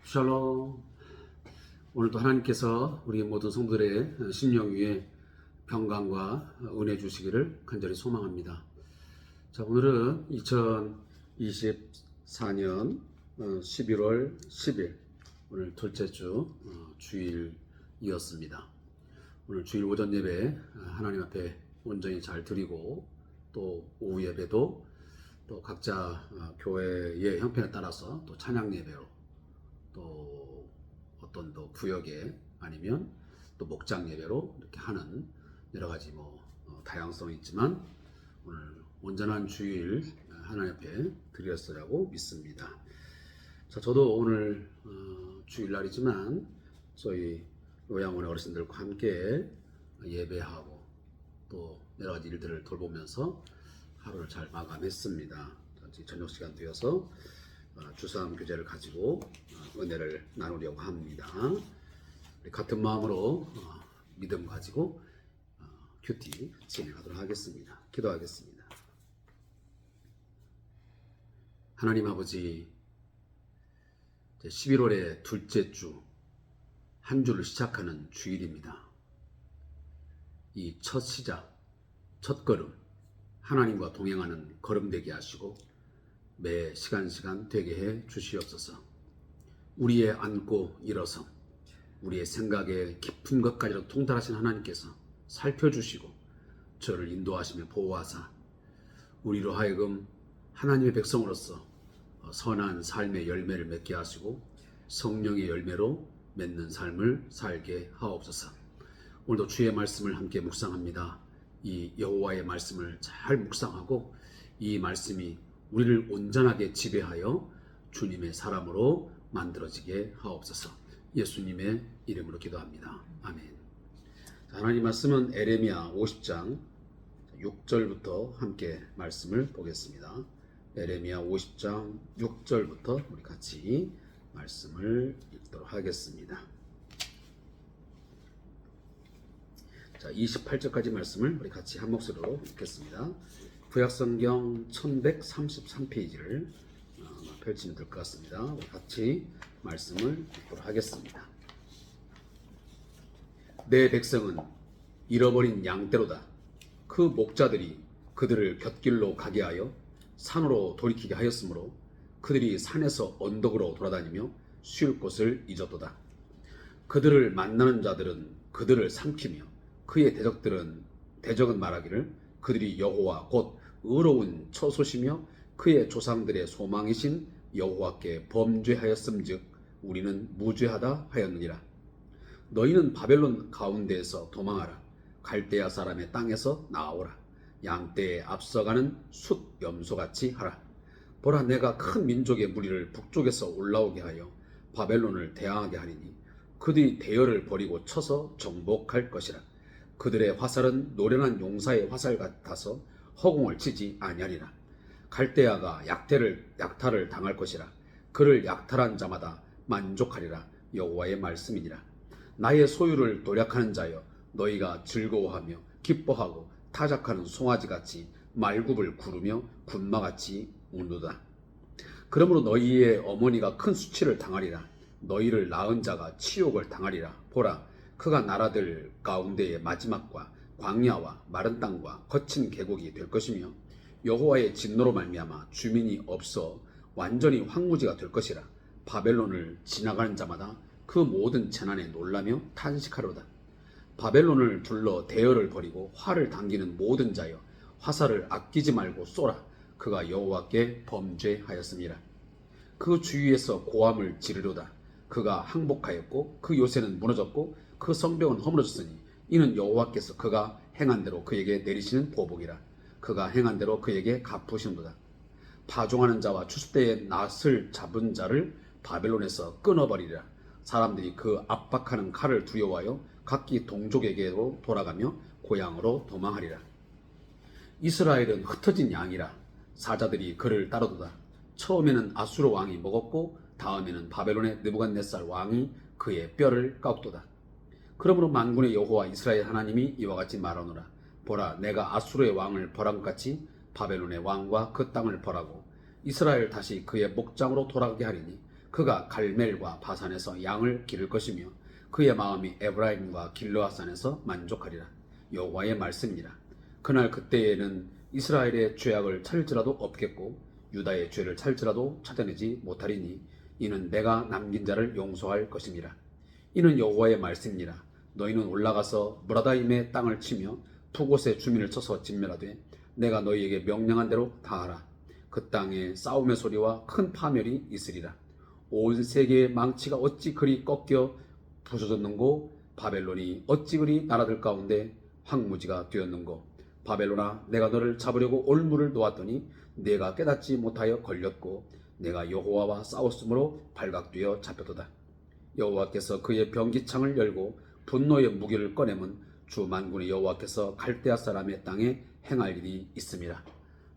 샬롬. 오늘도 하나님께서 우리 모든 성도들의 심령 위에 평강과 은혜 주시기를 간절히 소망합니다. 자, 오늘은 2024년 11월 10일 오늘 둘째 주 주일이었습니다. 오늘 주일 오전 예배 하나님 앞에 온전히 잘 드리고, 또 오후 예배도 또 각자 교회의 형편에 따라서 또 찬양 예배로, 또 어떤 또 구역에 아니면 또 목장 예배로 이렇게 하는 여러 가지 다양성이 있지만, 오늘 온전한 주일 하나님 앞에 드렸으라고 믿습니다. 자, 저도 오늘 주일날이지만 저희 요양원의 어르신들과 함께 예배하고 또 여러 가지 일들을 돌보면서 하루를 잘 마감했습니다. 저녁 시간 되어서 주삼 교제를 가지고 은혜를 나누려고 합니다. 같은 마음으로 믿음 가지고 큐티 진행하도록 하겠습니다. 기도하겠습니다. 하나님 아버지, 11월의 둘째 주, 한 주를 시작하는 주일입니다. 이 첫 시작, 첫 걸음, 하나님과 동행하는 걸음 되게 하시고 매 시간 되게 해 주시옵소서. 우리의 앉고 일어섬, 우리의 생각의 깊은 것까지도 통달하신 하나님께서 살펴주시고 저를 인도하시며 보호하사 우리로 하여금 하나님의 백성으로서 선한 삶의 열매를 맺게 하시고 성령의 열매로 맺는 삶을 살게 하옵소서. 오늘도 주의 말씀을 함께 묵상합니다. 이 여호와의 말씀을 잘 묵상하고 이 말씀이 우리를 온전하게 지배하여 주님의 사람으로 만들어지게 하옵소서. 예수님의 이름으로 기도합니다. 아멘. 자, 하나님 말씀은 에레미야 50장 6절부터 함께 말씀을 보겠습니다. 에레미야 50장 6절부터 우리 같이 말씀을 읽도록 하겠습니다. 자, 28절까지 말씀을 우리 같이 한 목소리로 읽겠습니다. 구약성경 1133페이지를 펼치면 될 것 같습니다. 우리 같이 말씀을 읽도록 하겠습니다. 내 백성은 잃어버린 양떼로다. 그 목자들이 그들을 곁길로 가게 하여 산으로 돌이키게 하였으므로 그들이 산에서 언덕으로 돌아다니며 쉴 곳을 잊었도다. 그들을 만나는 자들은 그들을 삼키며 그의 대적은 말하기를 그들이 여호와 곧 의로운 처소시며 그의 조상들의 소망이신 여호와께 범죄하였음즉 우리는 무죄하다 하였느니라. 너희는 바벨론 가운데에서 도망하라. 갈대아 사람의 땅에서 나아오라. 양떼에 앞서가는 숫 염소같이 하라. 보라, 내가 큰 민족의 무리를 북쪽에서 올라오게 하여 바벨론을 대항하게 하리니 그들이 대열을 버리고 쳐서 정복할 것이라. 그들의 화살은 노련한 용사의 화살 같아서 허공을 치지 아니하리라. 갈대아가 약탈을 당할 것이라. 그를 약탈한 자마다 만족하리라. 여호와의 말씀이니라. 나의 소유를 도략하는 자여, 너희가 즐거워하며 기뻐하고 타작하는 송아지같이 말굽을 구르며 군마같이 우는도다. 그러므로 너희의 어머니가 큰 수치를 당하리라. 너희를 낳은 자가 치욕을 당하리라. 보라, 그가 나라들 가운데의 마지막과 광야와 마른 땅과 거친 계곡이 될 것이며 여호와의 진노로 말미암아 주민이 없어 완전히 황무지가 될 것이라. 바벨론을 지나가는 자마다 그 모든 재난에 놀라며 탄식하로다. 바벨론을 둘러 대열을 벌이고 활을 당기는 모든 자여, 화살을 아끼지 말고 쏘라. 그가 여호와께 범죄하였습니다. 그 주위에서 고함을 지르로다. 그가 항복하였고 그 요새는 무너졌고 그 성벽은 허물어졌으니 이는 여호와께서 그가 행한 대로 그에게 내리시는 보복이라. 그가 행한 대로 그에게 갚으시는도다. 파종하는 자와 추수때에 낫을 잡은 자를 바벨론에서 끊어버리리라. 사람들이 그 압박하는 칼을 두려워하여 각기 동족에게로 돌아가며 고향으로 도망하리라. 이스라엘은 흩어진 양이라. 사자들이 그를 따르도다. 처음에는 아수르 왕이 먹었고 다음에는 바벨론의 느부갓네살 왕이 그의 뼈를 깎도다. 그러므로 만군의 여호와 이스라엘 하나님이 이와 같이 말하노라. 보라, 내가 아수르의 왕을 벌한 것 같이 바벨론의 왕과 그 땅을 벌하고 이스라엘 다시 그의 목장으로 돌아가게 하리니 그가 갈멜과 바산에서 양을 기를 것이며 그의 마음이 에브라임과 길르앗산에서 만족하리라. 여호와의 말씀이니라. 그날 그때에는 이스라엘의 죄악을 찾을지라도 없겠고 유다의 죄를 찾을지라도 찾아내지 못하리니 이는 내가 남긴 자를 용서할 것임이라. 이는 여호와의 말씀이니라. 너희는 올라가서 무라다임의 땅을 치며 두 곳의 주민을 쳐서 진멸하되 내가 너희에게 명령한 대로 다 하라. 그 땅에 싸움의 소리와 큰 파멸이 있으리라. 온 세계의 망치가 어찌 그리 꺾여 부서졌는고 바벨론이 어찌 그리 나라들 가운데 황무지가 되었는고 바벨론아 내가 너를 잡으려고 올무를 놓았더니 내가 깨닫지 못하여 걸렸고 내가 여호와와 싸웠으므로 발각되어 잡혔도다. 여호와께서 그의 병기창을 열고 분노의 무기를 꺼내면 주 만군의 여호와께서 갈대아 사람의 땅에 행할 일이 있음이라.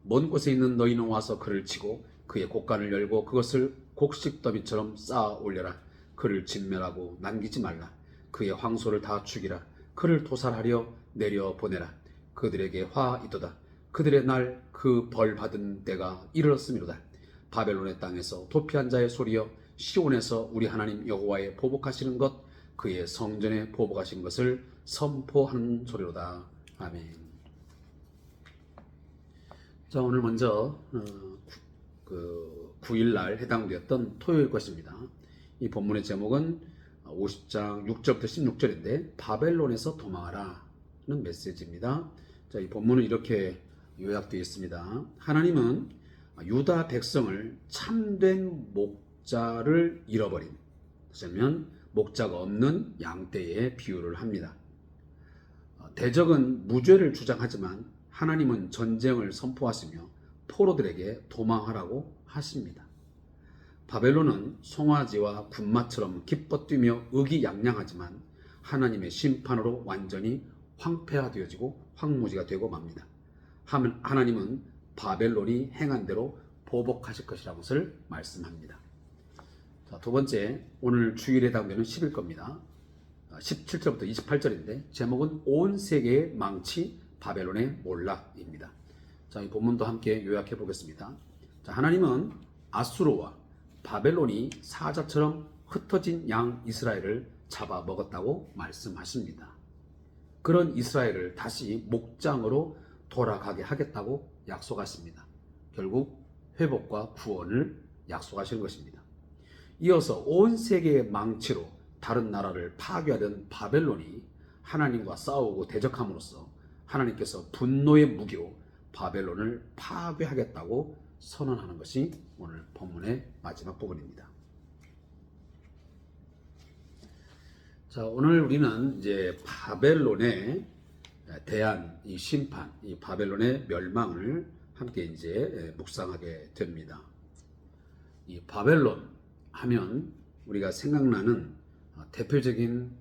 먼 곳에 있는 너희는 와서 그를 치고 그의 곡간을 열고 그것을 곡식 더미처럼 쌓아 올려라. 그를 진멸하고 남기지 말라. 그의 황소를 다 죽이라. 그를 도살하려 내려 보내라. 그들에게 화 있도다. 그들의 날 그 벌 받은 때가 이르렀음이로다. 바벨론의 땅에서 도피한 자의 소리여 시온에서 우리 하나님 여호와의 보복하시는 것 그의 성전에 보복하신 것을 선포하는 소리로다. 아멘. 자, 오늘 먼저 9일날 해당되었던 토요일 것입니다. 이 본문의 제목은 50장 6절부터 16절인데 바벨론에서 도망하라 는 메시지입니다. 자, 이 본문은 이렇게 요약되어 있습니다. 하나님은 유다 백성을 참된 목자를 잃어버린, 그러면 목자가 없는 양떼에 비유를 합니다. 대적은 무죄를 주장하지만 하나님은 전쟁을 선포하시며 포로들에게 도망하라고 하십니다. 바벨론은 송아지와 군마처럼 기뻐 뛰며 의기양양하지만 하나님의 심판으로 완전히 황폐화되어지고 황무지가 되고 맙니다. 하나님은 바벨론이 행한 대로 보복하실 것이라는 것을 말씀합니다. 자, 두 번째, 오늘 주일에 해당되는 11겁니다. 17절부터 28절인데 제목은 온 세계의 망치 바벨론의 몰락입니다. 자, 이 본문도 함께 요약해 보겠습니다. 자, 하나님은 아수르와 바벨론이 사자처럼 흩어진 양 이스라엘을 잡아 먹었다고 말씀하십니다. 그런 이스라엘을 다시 목장으로 돌아가게 하겠다고 약속하십니다. 결국 회복과 구원을 약속하시는 것입니다. 이어서 온 세계의 망치로 다른 나라를 파괴하던 바벨론이 하나님과 싸우고 대적함으로써 하나님께서 분노의 무기로 바벨론을 파괴하겠다고 선언하는 것이 오늘 본문의 마지막 부분입니다. 자, 오늘 우리는 이제 바벨론에 대한 이 심판, 이 바벨론의 멸망을 함께 이제 묵상하게 됩니다. 이 바벨론 하면 우리가 생각나는 대표적인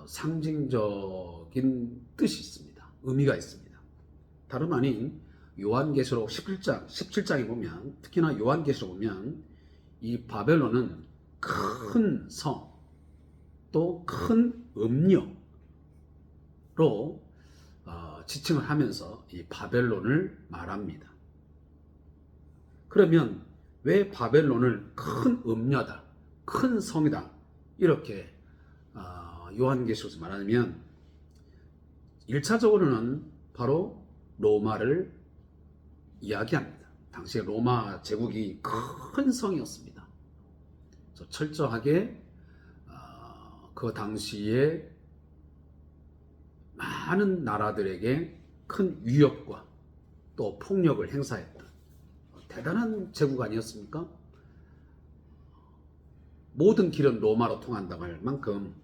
상징적인 뜻이 있습니다. 의미가 있습니다. 다름 아닌 요한계시록 17장에 보면, 특히나 요한계시록 보면 이 바벨론은 큰 성, 또 큰 음녀로 지칭을 하면서 이 바벨론을 말합니다. 그러면 왜 바벨론을 큰 음녀다, 큰 성이다 이렇게 요한계시록에서 말하면 1차적으로는 바로 로마를 이야기합니다. 당시에 로마 제국이 큰 성이었습니다. 그래서 철저하게 그 당시에 많은 나라들에게 큰 위협과 또 폭력을 행사했던 대단한 제국 아니었습니까? 모든 길은 로마로 통한다고 할 만큼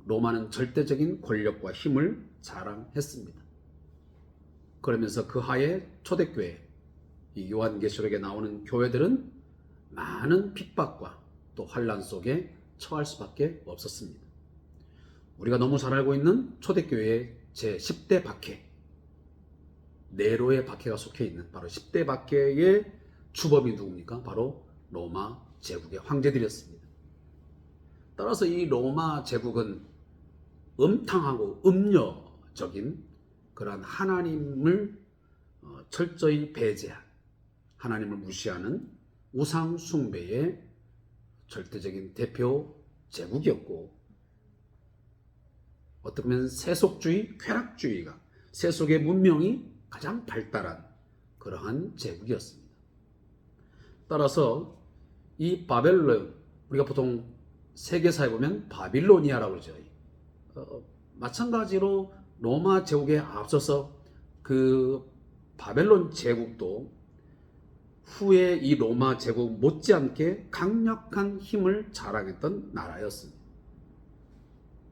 로마는 절대적인 권력과 힘을 자랑했습니다. 그러면서 그 하에 초대교회, 이 요한계시록에 나오는 교회들은 많은 핍박과 또 환난 속에 처할 수밖에 없었습니다. 우리가 너무 잘 알고 있는 초대교회의 제10대 박해, 네로의 박해가 속해 있는 바로 10대 박해의 주범이 누굽니까? 바로 로마 제국의 황제들이었습니다. 따라서 이 로마 제국은 음탕하고 음녀적인 그러한 하나님을 철저히 배제한, 하나님을 무시하는 우상 숭배의 절대적인 대표 제국이었고, 어떻게 보면 세속주의, 쾌락주의가, 세속의 문명이 가장 발달한 그러한 제국이었습니다. 따라서 이 바벨론, 우리가 보통 세계사에 보면 바빌로니아라고 그러죠. 마찬가지로 로마 제국에 앞서서 그 바벨론 제국도 후에 이 로마 제국 못지않게 강력한 힘을 자랑했던 나라였습니다.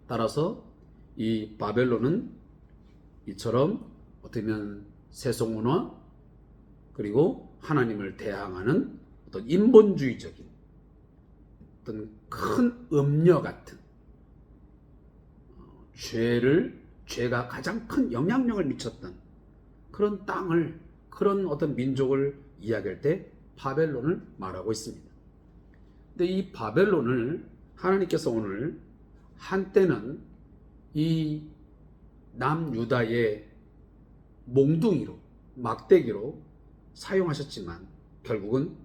따라서 이 바벨론은 이처럼 어떻게 보면 세속문화, 그리고 하나님을 대항하는 어떤 인본주의적인 어떤 큰 음녀 같은 죄가 가장 큰 영향력을 미쳤던 그런 땅을, 그런 어떤 민족을 이야기할 때 바벨론을 말하고 있습니다. 근데 이 바벨론을 하나님께서 오늘 한때는 이 남유다의 몽둥이로, 막대기로 사용하셨지만 결국은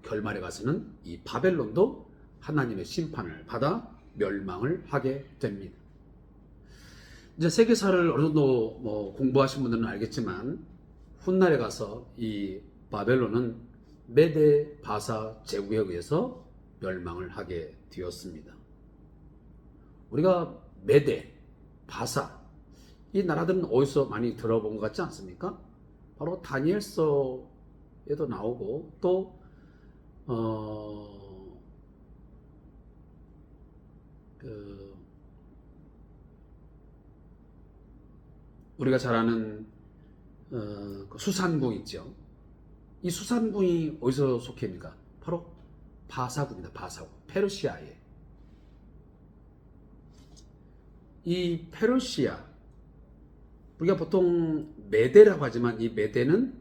결말에 가서는 이 바벨론도 하나님의 심판을 받아 멸망을 하게 됩니다. 이제 세계사를 어느 정도 공부하신 분들은 알겠지만 훗날에 가서 이 바벨론은 메데 바사 제국에 의해서 멸망을 하게 되었습니다. 우리가 메데, 바사, 이 나라들은 어디서 많이 들어본 것 같지 않습니까? 바로 다니엘서에도 나오고, 또 우리가 잘 아는 그 수산궁 있죠. 이 수산궁이 어디서 속해입니까? 바로 바사국입니다. 바사국, 페르시아에. 이 페르시아, 우리가 보통 메데라고 하지만 이 메데는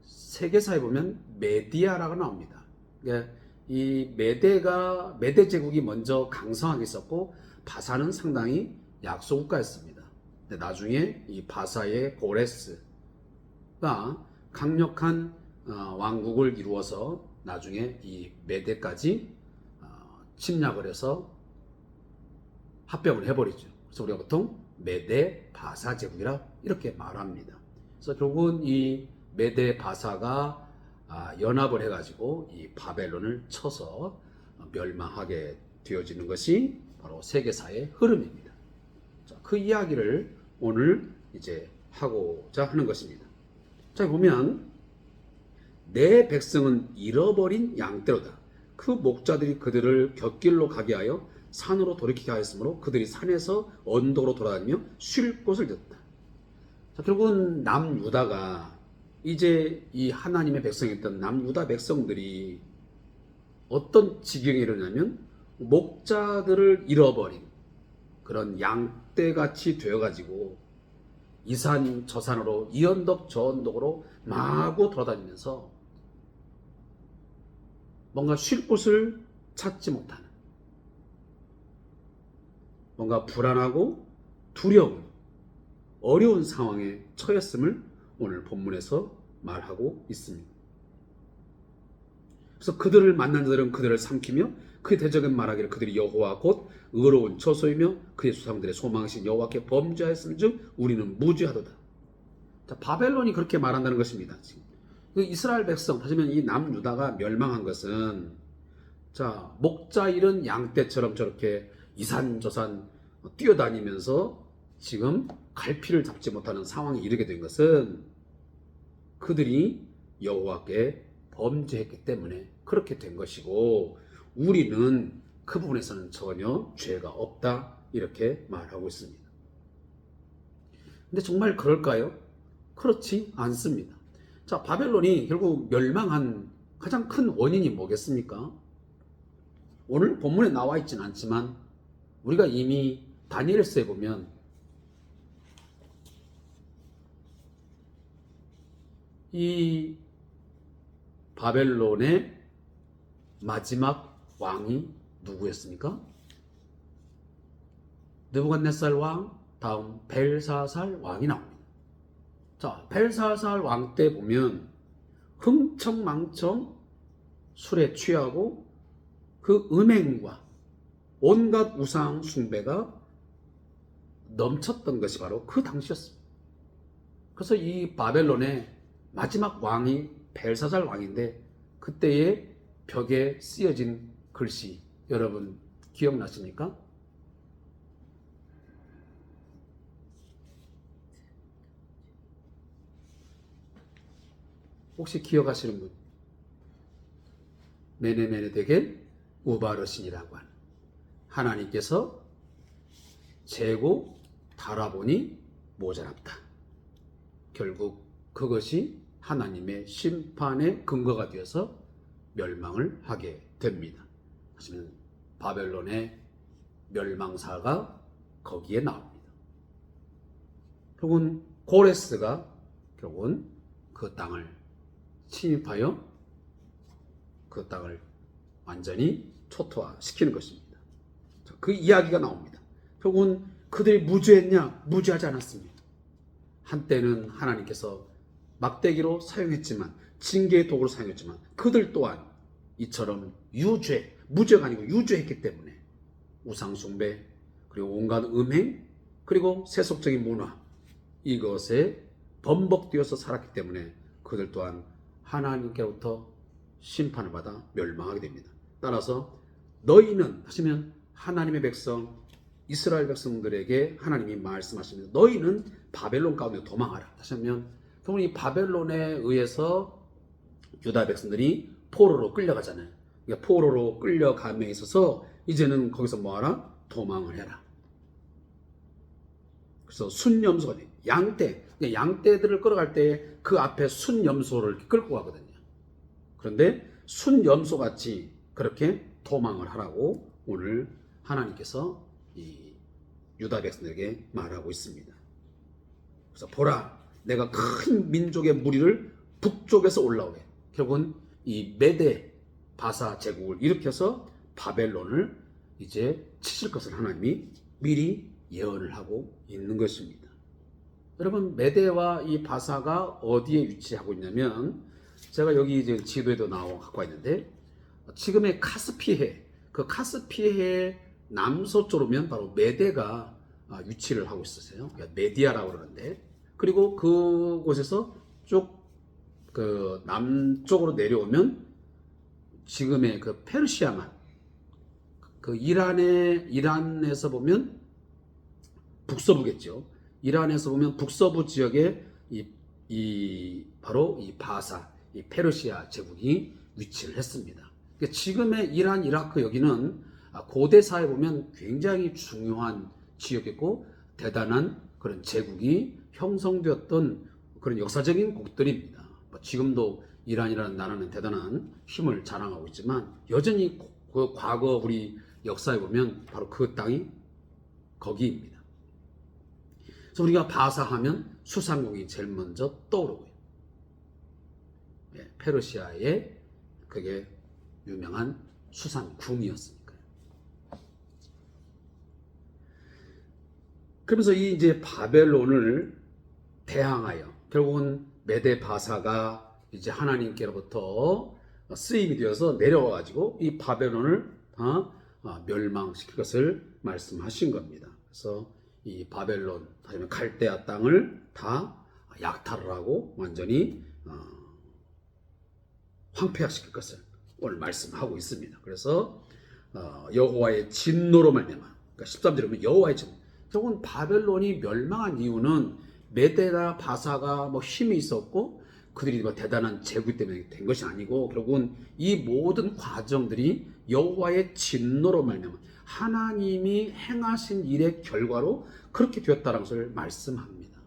세계사에 보면 메디아라고 나옵니다. 그러니까 이 메데 제국이 먼저 강성하게 있었고, 바사는 상당히 약소국가였습니다. 근데 나중에 이 바사의 고레스가 강력한 왕국을 이루어서 나중에 이 메데까지 침략을 해서 합병을 해버리죠. 그래서 우리가 보통 메데 바사 제국이라 이렇게 말합니다. 그래서 결국은 이 메데 바사가 연합을 해가지고 이 바벨론을 쳐서 멸망하게 되어지는 것이 바로 세계사의 흐름입니다. 자, 그 이야기를 오늘 이제 하고자 하는 것입니다. 자, 보면 내 백성은 잃어버린 양떼로다. 그 목자들이 그들을 곁길로 가게 하여 산으로 돌이키게 하였으므로 그들이 산에서 언덕으로 돌아다니며 쉴 곳을 얻었다. 자, 결국은 남유다가 이제 이 하나님의 백성이었던 남유다 백성들이 어떤 지경에 이르냐면 목자들을 잃어버린 그런 양떼같이 되어가지고 이 산 저 산으로, 이 언덕 저 언덕으로 마구 돌아다니면서 뭔가 쉴 곳을 찾지 못하는, 뭔가 불안하고 두려운, 어려운 상황에 처했음을 오늘 본문에서 말하고 있습니다. 그래서 그들을 만난 자들은 그들을 삼키며 그의 대적은 말하기를 그들이 여호와 곧 의로운 처소이며 그의 조상들의 소망이신 여호와께 범죄하였음즉 우리는 무죄하도다. 자, 바벨론이 그렇게 말한다는 것입니다. 그 이스라엘 백성, 하지만 이 남유다가 멸망한 것은, 자, 목자 잃은 양떼처럼 저렇게 이산저산 뛰어다니면서 지금 갈피를 잡지 못하는 상황에 이르게 된 것은 그들이 여호와께 범죄했기 때문에 그렇게 된 것이고, 우리는 그 부분에서는 전혀 죄가 없다, 이렇게 말하고 있습니다. 근데 정말 그럴까요? 그렇지 않습니다. 자, 바벨론이 결국 멸망한 가장 큰 원인이 뭐겠습니까? 오늘 본문에 나와 있지는 않지만 우리가 이미 다니엘서에 보면 이 바벨론의 마지막 왕이 누구였습니까? 느부갓네살 왕, 다음 벨사살 왕이 나옵니다. 자, 벨사살 왕 때 보면 흥청망청 술에 취하고 그 음행과 온갖 우상 숭배가 넘쳤던 것이 바로 그 당시였습니다. 그래서 이 바벨론의 마지막 왕이 벨사살 왕인데 그때의 벽에 쓰여진 글씨 여러분 기억나십니까? 혹시 기억하시는 분? 메네메네덱의 우바르신이라고 하는 하나님께서 재고 달아보니 모자랍다. 결국 그것이 하나님의 심판의 근거가 되어서 멸망을 하게 됩니다. 하시면 바벨론의 멸망사가 거기에 나옵니다. 결국은 고레스가 결국은 그 땅을 침입하여 그 땅을 완전히 초토화시키는 것입니다. 그 이야기가 나옵니다. 결국은 그들이 무죄했냐? 무죄하지 않았습니다. 한때는 하나님께서 막대기로 사용했지만 징계의 도구로 사용했지만 그들 또한 이처럼 유죄, 무죄가 아니고 유죄했기 때문에 우상숭배 그리고 온갖 음행 그리고 세속적인 문화 이것에 번복되어서 살았기 때문에 그들 또한 하나님께로부터 심판을 받아 멸망하게 됩니다. 따라서 너희는 하시면 하나님의 백성 이스라엘 백성들에게 하나님이 말씀하십니다. 너희는 바벨론 가운데 도망하라. 다시 하면 이 바벨론에 의해서 유다 백성들이 포로로 끌려가잖아요. 그러니까 포로로 끌려감에 있어서 이제는 거기서 뭐하라? 도망을 해라. 그래서 순염소가 돼요. 양떼들을 끌어갈 때 그 앞에 순염소를 끌고 가거든요. 그런데 순염소같이 그렇게 도망을 하라고 오늘 하나님께서 이 유다 백성들에게 말하고 있습니다. 그래서 보라, 내가 큰 민족의 무리를 북쪽에서 올라오게. 결국은 이 메데 바사 제국을 일으켜서 바벨론을 이제 치실 것을 하나님이 미리 예언을 하고 있는 것입니다. 여러분, 메데와 이 바사가 어디에 위치하고 있냐면 제가 여기 이제 지도에도 갖고 있는데 지금의 카스피해, 그 카스피해 남서쪽으로면 바로 메데가 위치를 하고 있었어요. 그러니까 메디아라고 그러는데 그리고 그곳에서 쭉 그 남쪽으로 내려오면 지금의 그 페르시아만 그 이란에서 보면 북서부겠죠. 이란에서 보면 북서부 지역에 바로 이 바사, 이 페르시아 제국이 위치를 했습니다. 그러니까 지금의 이란, 이라크 여기는 고대사에 보면 굉장히 중요한 지역이고 대단한 그런 제국이 형성되었던 그런 역사적인 국들입니다. 지금도 이란이라는 나라는 대단한 힘을 자랑하고 있지만 여전히 그 과거 우리 역사에 보면 바로 그 땅이 거기입니다. 그래서 우리가 바사하면 수상궁이 제일 먼저 떠오르고요. 페르시아의 그게 유명한 수상궁이었으니까요. 그러면서 이 이제 바벨론을 대항하여 결국은 메데 바사가 이제 하나님께로부터 쓰임이 되어서 내려와 가지고 이 바벨론을 다 멸망시킬 것을 말씀하신 겁니다. 그래서 이 바벨론, 아니면 갈대아 땅을 다 약탈을 하고 완전히 황폐화시킬 것을 오늘 말씀하고 있습니다. 그래서 여호와의 진노로 말미암아, 그러니까 13절에 보면 여호와의 진노. 결국은 바벨론이 멸망한 이유는 메데나 바사가 뭐 힘이 있었고 그들이 뭐 대단한 제국 때문에 된 것이 아니고 결국은 이 모든 과정들이 여호와의 진노로 말미암아 하나님이 행하신 일의 결과로 그렇게 되었다는 것을 말씀합니다.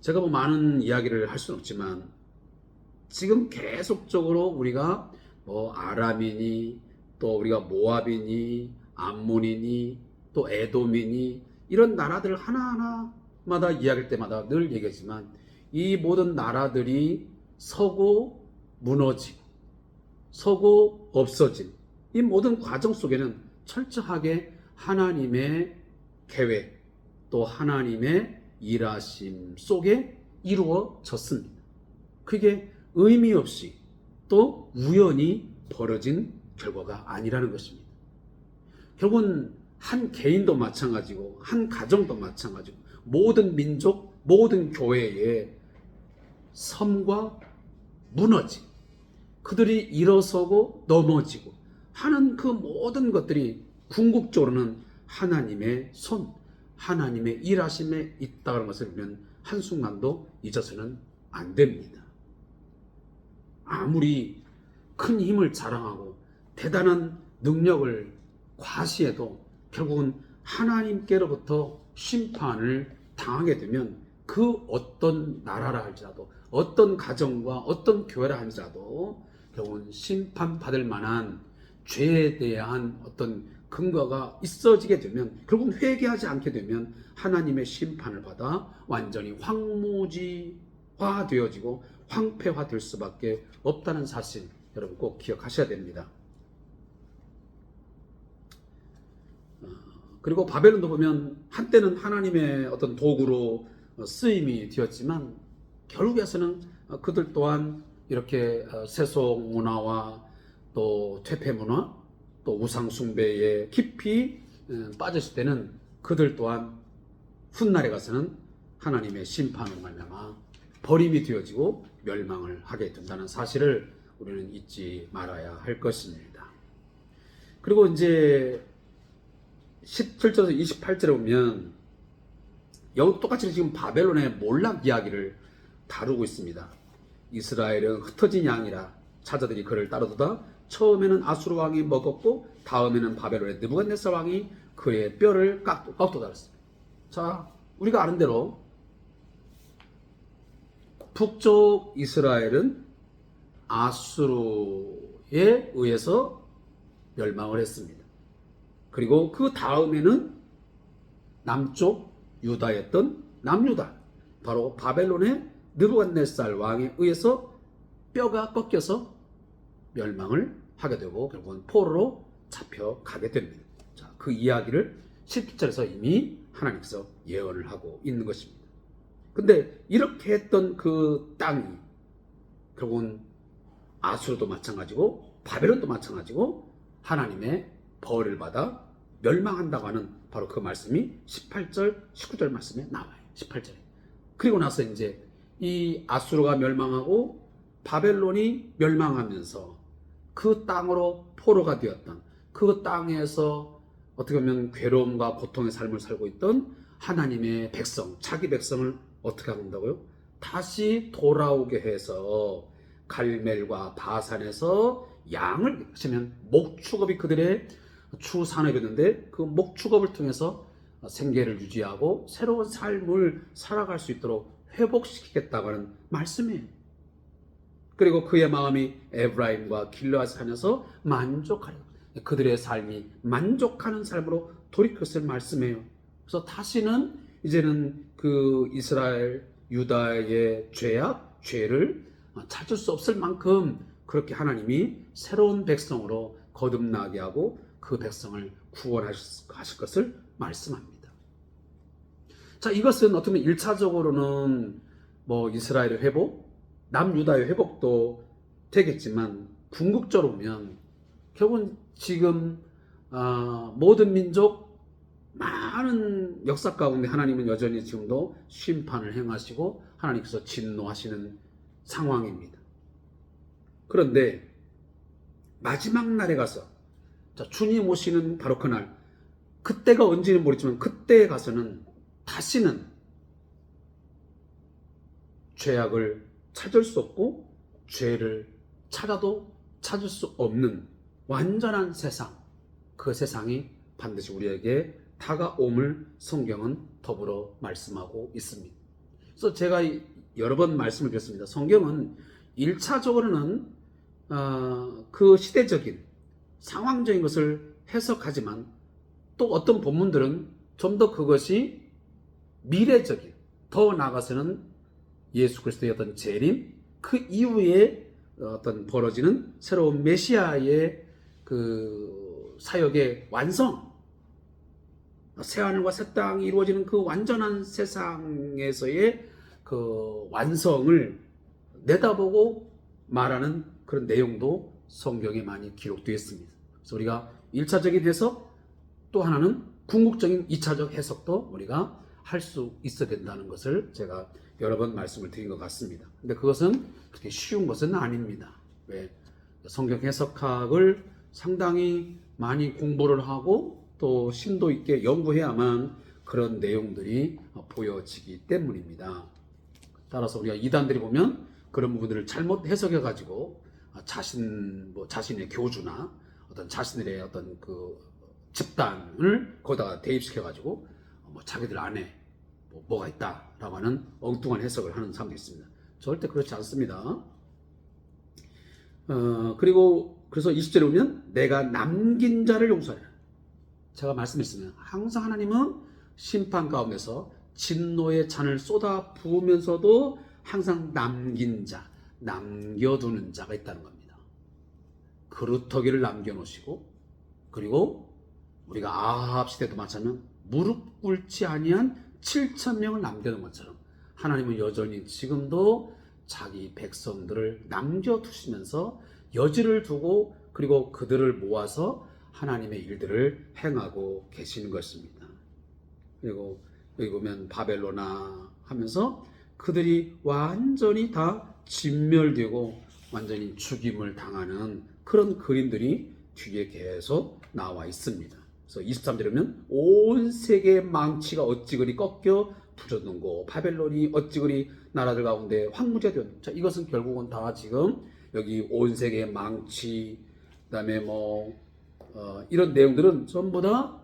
제가 뭐 많은 이야기를 할 수는 없지만 지금 계속적으로 우리가 뭐 아람이니 또 우리가 모압이니 암몬이니 또 에돔이니 이런 나라들 하나하나마다 이야기할 때마다 늘 얘기하지만 이 모든 나라들이 서고 무너지고 서고 없어진 이 모든 과정 속에는 철저하게 하나님의 계획 또 하나님의 일하심 속에 이루어졌습니다. 그게 의미 없이 또 우연히 벌어진 결과가 아니라는 것입니다. 결국은 한 개인도 마찬가지고 한 가정도 마찬가지고 모든 민족, 모든 교회의 섬과 무너짐, 그들이 일어서고 넘어지고 하는 그 모든 것들이 궁극적으로는 하나님의 손, 하나님의 일하심에 있다는 것을 우리는 한순간도 잊어서는 안 됩니다. 아무리 큰 힘을 자랑하고 대단한 능력을 과시해도 결국은 하나님께로부터 심판을 당하게 되면 그 어떤 나라라 할지라도 어떤 가정과 어떤 교회라 할지라도 결국은 심판받을 만한 죄에 대한 어떤 근거가 있어지게 되면 결국은 회개하지 않게 되면 하나님의 심판을 받아 완전히 황무지화 되어지고 황폐화 될 수밖에 없다는 사실 여러분 꼭 기억하셔야 됩니다. 그리고 바벨론도 보면 한때는 하나님의 어떤 도구로 쓰임이 되었지만 결국에서는 그들 또한 이렇게 세속 문화와 또 퇴폐 문화 또 우상 숭배에 깊이 빠졌을 때는 그들 또한 훗날에 가서는 하나님의 심판으로 말미암아 버림이 되어지고 멸망을 하게 된다는 사실을 우리는 잊지 말아야 할 것입니다. 그리고 이제 17절에서 28절에 보면 여기 똑같이 지금 바벨론의 몰락 이야기를 다루고 있습니다. 이스라엘은 흩어진 양이라 사자들이 그를 따르도다. 처음에는 아수르 왕이 먹었고 다음에는 바벨론의 느부갓네살 왕이 그의 뼈를 깎도다. 자, 우리가 아는 대로 북쪽 이스라엘은 아수르에 의해서 멸망을 했습니다. 그리고 그 다음에는 남쪽 유다였던 남유다, 바로 바벨론의 느부갓네살 왕에 의해서 뼈가 꺾여서 멸망을 하게 되고 결국은 포로로 잡혀가게 됩니다. 자, 그 이야기를 17절에서 이미 하나님께서 예언을 하고 있는 것입니다. 근데 이렇게 했던 그 땅이 결국은 아수르도 마찬가지고 바벨론도 마찬가지고 하나님의 벌을 받아 멸망한다고 하는 바로 그 말씀이 18절, 19절 말씀에 나와요. 18절에. 그리고 나서 이제 이 아수르가 멸망하고 바벨론이 멸망하면서 그 땅으로 포로가 되었던 그 땅에서 어떻게 보면 괴로움과 고통의 삶을 살고 있던 하나님의 백성, 자기 백성을 어떻게 한다고요? 다시 돌아오게 해서 갈멜과 바산에서 양을 하시면 목축업이 그들의 주 산업이었는데 그 목축업을 통해서 생계를 유지하고 새로운 삶을 살아갈 수 있도록 회복시키겠다고 하는 말씀이에요. 그리고 그의 마음이 에브라임과 길르앗 산에서 만족하려 그들의 삶이 만족하는 삶으로 돌이켰을 말씀이에요. 그래서 다시는 이제는 그 이스라엘 유다의 죄를 찾을 수 없을 만큼 그렇게 하나님이 새로운 백성으로 거듭나게 하고 그 백성을 구원하실 것을 말씀합니다. 자, 이것은 어떻게 보면 1차적으로는 뭐 이스라엘의 회복, 남유다의 회복도 되겠지만 궁극적으로 보면 결국은 지금 모든 민족 많은 역사 가운데 하나님은 여전히 지금도 심판을 행하시고 하나님께서 진노하시는 상황입니다. 그런데 마지막 날에 가서 자, 주님 오시는 바로 그날, 그때가 언제는 모르지만 그때에 가서는 다시는 죄악을 찾을 수 없고 죄를 찾아도 찾을 수 없는 완전한 세상, 그 세상이 반드시 우리에게 다가옴을 성경은 더불어 말씀하고 있습니다. 그래서 제가 여러 번 말씀을 드렸습니다. 성경은 1차적으로는 그 시대적인 상황적인 것을 해석하지만 또 어떤 본문들은 좀 더 그것이 미래적인, 더 나아가서는 예수 그리스도의 어떤 재림, 그 이후에 어떤 벌어지는 새로운 메시아의 그 사역의 완성, 새하늘과 새 땅이 이루어지는 그 완전한 세상에서의 그 완성을 내다보고 말하는 그런 내용도 성경에 많이 기록되어 있습니다. 그래서 우리가 1차적인 해석, 또 하나는 궁극적인 2차적 해석도 우리가 할 수 있어야 된다는 것을 제가 여러 번 말씀을 드린 것 같습니다. 근데 그것은 그렇게 쉬운 것은 아닙니다. 왜? 성경 해석학을 상당히 많이 공부를 하고 또 심도 있게 연구해야만 그런 내용들이 보여지기 때문입니다. 따라서 우리가 이단들이 보면 그런 부분들을 잘못 해석해 가지고 자신의 교주나 어떤 자신들의 어떤 그 집단을 거기다가 대입시켜 가지고 자기들 안에 뭐가 있다라고 하는 엉뚱한 해석을 하는 사람도 있습니다. 절대 그렇지 않습니다. 그리고 그래서 20절에 보면 내가 남긴 자를 용서하리라. 제가 말씀했으면 항상 하나님은 심판 가운데서 진노의 잔을 쏟아 부으면서도 항상 남긴 자, 남겨두는 자가 있다는 겁니다. 그루터기를 남겨놓으시고, 그리고 우리가 아합 시대도 마찬가지로 무릎 꿇지 아니한 7,000명을 남겨놓은 것처럼 하나님은 여전히 지금도 자기 백성들을 남겨두시면서 여지를 두고 그리고 그들을 모아서 하나님의 일들을 행하고 계시는 것입니다. 그리고 여기 보면 바벨로나 하면서 그들이 완전히 다 진멸되고 완전히 죽임을 당하는 그런 그림들이 뒤에 계속 나와 있습니다. 그래서 23절에 보면 온 세계의 망치가 어찌 그리 꺾여 부서졌는고 바벨론이 어찌 그리 나라들 가운데 황무지가 되었는고. 자, 이것은 결국은 다 지금 여기 온 세계의 망치, 그다음에 이런 내용들은 전부 다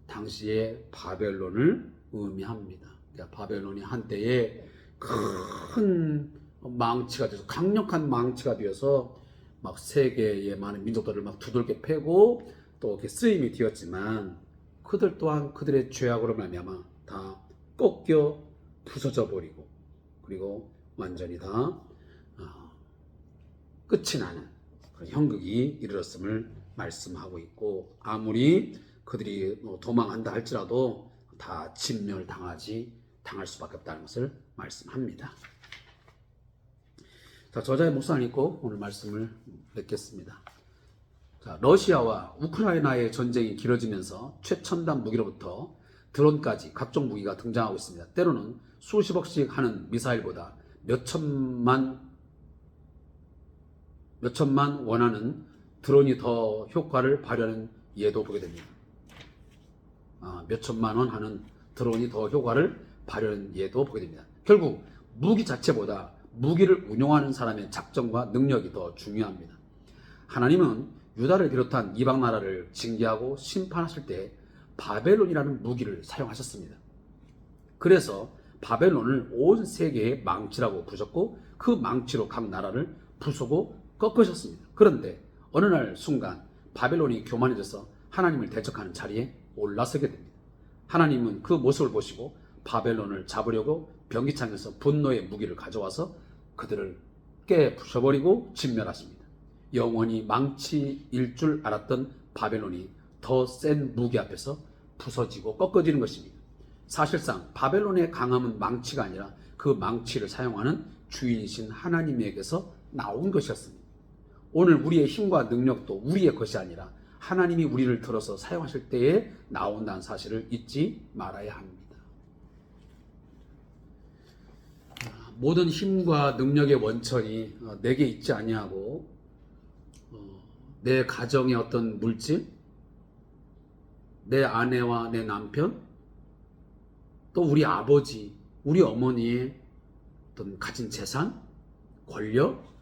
당시의 바벨론을 의미합니다. 그러니까 바벨론이 한때에 큰 망치가 돼서 강력한 망치가 되어서 막 세계의 많은 민족들을 막 두들겨 패고 또 이렇게 쓰임이 되었지만 그들 또한 그들의 죄악으로 말미암아 다 꺾여 부서져 버리고 그리고 완전히 다 끝이 나는 그런 형극이 이르렀음을 말씀하고 있고, 아무리 그들이 도망한다 할지라도 다 당할 수밖에 없다는 것을 말씀합니다. 자, 저자의 목사 안 읽고 오늘 말씀을 맺겠습니다. 자, 러시아와 우크라이나의 전쟁이 길어지면서 최첨단 무기로부터 드론까지 각종 무기가 등장하고 있습니다. 때로는 수십억씩 하는 미사일보다 몇천만 원하는 드론이 더 효과를 발휘하는 예도 보게 됩니다. 몇천만 원 하는 드론이 더 효과를 발휘하는 예도 보게 됩니다. 결국 무기 자체보다 무기를 운용하는 사람의 작정과 능력이 더 중요합니다. 하나님은 유다를 비롯한 이방 나라를 징계하고 심판하실 때 바벨론이라는 무기를 사용하셨습니다. 그래서 바벨론을 온 세계의 망치라고 부르셨고 그 망치로 각 나라를 부수고 꺾으셨습니다. 그런데 어느 날 순간 바벨론이 교만해져서 하나님을 대적하는 자리에 올라서게 됩니다. 하나님은 그 모습을 보시고 바벨론을 잡으려고 변기창에서 분노의 무기를 가져와서 그들을 깨 부셔버리고 진멸하십니다. 영원히 망치일 줄 알았던 바벨론이 더 센 무기 앞에서 부서지고 꺾어지는 것입니다. 사실상 바벨론의 강함은 망치가 아니라 그 망치를 사용하는 주인이신 하나님에게서 나온 것이었습니다. 오늘 우리의 힘과 능력도 우리의 것이 아니라 하나님이 우리를 들어서 사용하실 때에 나온다는 사실을 잊지 말아야 합니다. 모든 힘과 능력의 원천이 내게 있지 아니하고 내 가정의 어떤 물질, 내 아내와 내 남편, 또 우리 아버지, 우리 어머니의 어떤 가진 재산, 권력,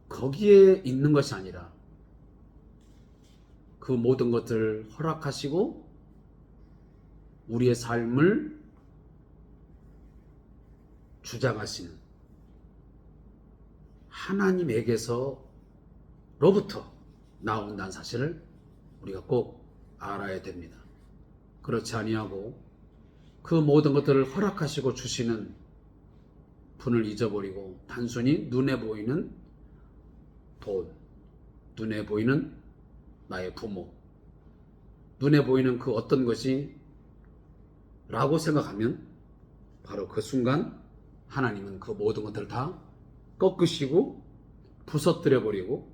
거기에 있는 것이 아니라 그 모든 것들을 허락하시고 우리의 삶을 주장하시는 하나님에게서로부터 나온다는 사실을 우리가 꼭 알아야 됩니다. 그렇지 아니하고 그 모든 것들을 허락하시고 주시는 분을 잊어버리고 단순히 눈에 보이는 돈, 눈에 보이는 나의 부모, 눈에 보이는 그 어떤 것이 라고 생각하면 바로 그 순간 하나님은 그 모든 것들을 다 꺾으시고 부서뜨려 버리고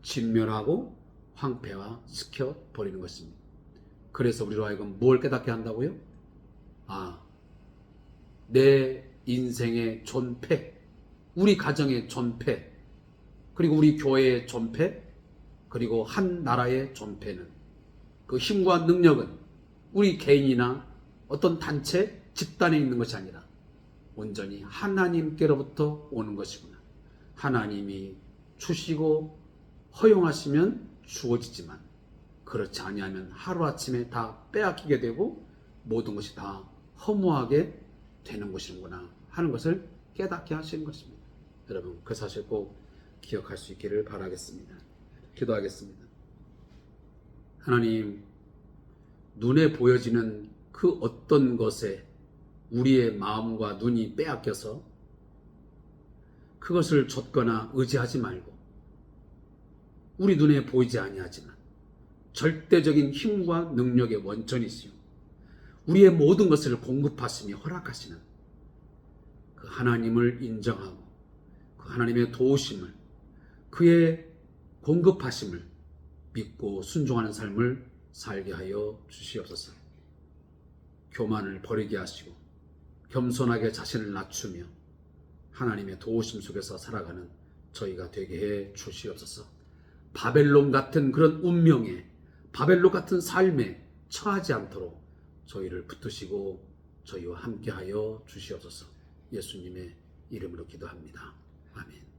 진멸하고 황폐화시켜 버리는 것입니다. 그래서 우리로 하여금 뭘 깨닫게 한다고요? 내 인생의 존폐, 우리 가정의 존폐, 그리고 우리 교회의 존폐, 그리고 한 나라의 존폐는, 그 힘과 능력은 우리 개인이나 어떤 단체, 집단에 있는 것이 아니라 온전히 하나님께로부터 오는 것이구나. 하나님이 주시고 허용하시면 주어지지만 그렇지 아니하면 하루아침에 다 빼앗기게 되고 모든 것이 다 허무하게 되는 것이구나 하는 것을 깨닫게 하시는 것입니다. 여러분, 그 사실 꼭 기억할 수 있기를 바라겠습니다. 기도하겠습니다. 하나님, 눈에 보여지는 그 어떤 것에 우리의 마음과 눈이 빼앗겨서 그것을 좇거나 의지하지 말고, 우리 눈에 보이지 아니하지만 절대적인 힘과 능력의 원천이시요 우리의 모든 것을 공급하시며 허락하시는 그 하나님을 인정하고 그 하나님의 도우심을, 그의 공급하심을 믿고 순종하는 삶을 살게 하여 주시옵소서. 교만을 버리게 하시고 겸손하게 자신을 낮추며 하나님의 도우심 속에서 살아가는 저희가 되게 해 주시옵소서. 바벨론 같은 그런 운명에, 바벨론 같은 삶에 처하지 않도록 저희를 붙드시고 저희와 함께하여 주시옵소서. 예수님의 이름으로 기도합니다. 아멘.